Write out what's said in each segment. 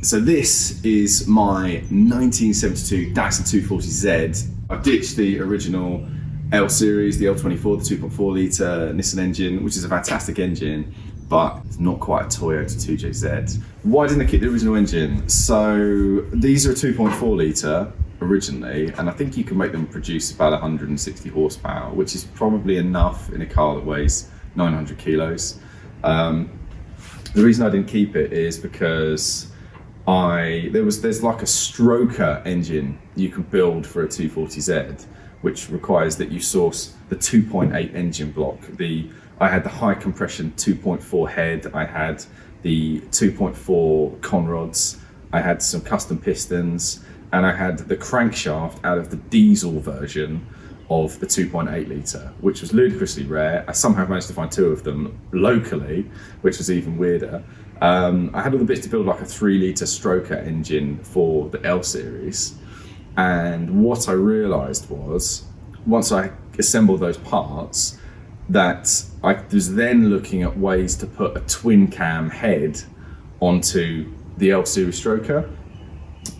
So this is my 1972 Datsun 240Z. I've ditched the original L series, the L24, the 2.4 litre Nissan engine, which is a fantastic engine, but it's not quite a Toyota 2JZ. Why didn't I keep the original engine? So these are a 2.4 litre originally, and I think you can make them produce about 160 horsepower, which is probably enough in a car that weighs 900 kilos. The reason I didn't keep it is because there's like a stroker engine you can build for a 240Z, which requires that you source the 2.8 engine block. I had the high compression 2.4 head, I had the 2.4 conrods, I had some custom pistons, and I had the crankshaft out of the diesel version of the 2.8 litre, which was ludicrously rare. I somehow managed to find two of them locally, which was even weirder. I had all the bits to build like a 3 litre stroker engine for the L series. And what I realised was, once I assembled those parts, that I was then looking at ways to put a twin cam head onto the L series stroker.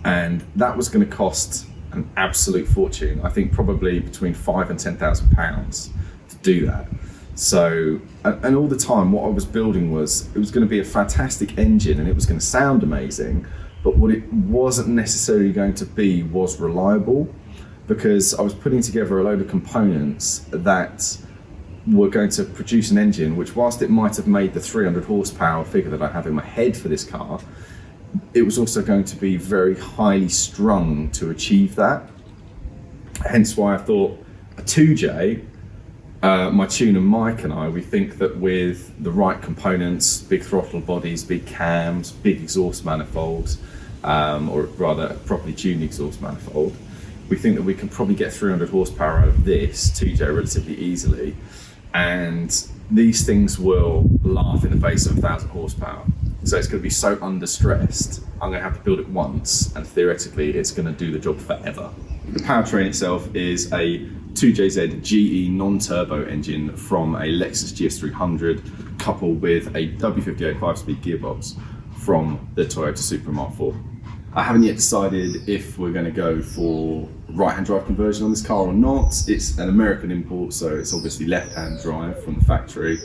And that was going to cost an absolute fortune. I think probably between £5,000 and £10,000 to do that. So, and all the time what I was building was, it was going to be a fantastic engine and it was going to sound amazing, but what it wasn't necessarily going to be was reliable, because I was putting together a load of components that were going to produce an engine which, whilst it might have made the 300 horsepower figure that I have in my head for this car, it was also going to be very highly strung to achieve that. Hence why I thought a 2J, my tuner Mike and I, we think that with the right components, big throttle bodies, big cams, big exhaust manifolds, or rather a properly tuned exhaust manifold, we think that we can probably get 300 horsepower out of this 2J relatively easily. And these things will laugh in the face of 1,000 horsepower. So it's going to be so understressed, I'm going to have to build it once, and theoretically it's going to do the job forever. The powertrain itself is a 2JZ GE non-turbo engine from a Lexus GS300, coupled with a W58 5-speed gearbox from the Toyota Supra Mark IV. I haven't yet decided if we're going to go for right-hand drive conversion on this car or not. It's an American import, so it's obviously left-hand drive from the factory.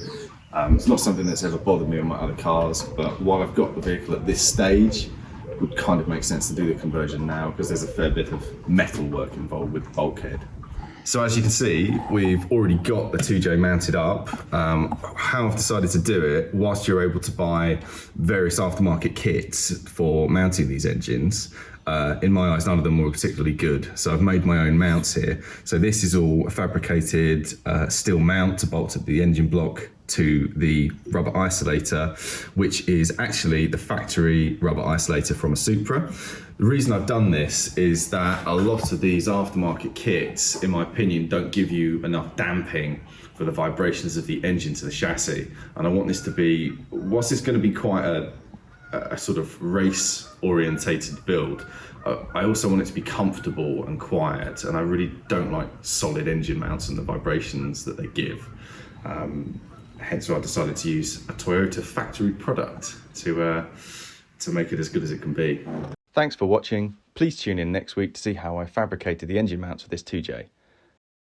It's not something that's ever bothered me on my other cars, but while I've got the vehicle at this stage, it would kind of make sense to do the conversion now, because there's a fair bit of metal work involved with the bulkhead. So as you can see, we've already got the 2J mounted up. How I've decided to do it, whilst you're able to buy various aftermarket kits for mounting these engines, in my eyes, none of them were particularly good. So I've made my own mounts here. So this is all a fabricated steel mount to bolt the engine block to the rubber isolator, which is actually the factory rubber isolator from a Supra. The reason I've done this is that a lot of these aftermarket kits, in my opinion, don't give you enough damping for the vibrations of the engine to the chassis. And I want this to be, whilst it's going to be quite a sort of race orientated build, I also want it to be comfortable and quiet, and I really don't like solid engine mounts and the vibrations that they give. Hence why I decided to use a Toyota factory product to make it as good as it can be. Thanks for watching. Please tune in next week to see how I fabricated the engine mounts for this 2J.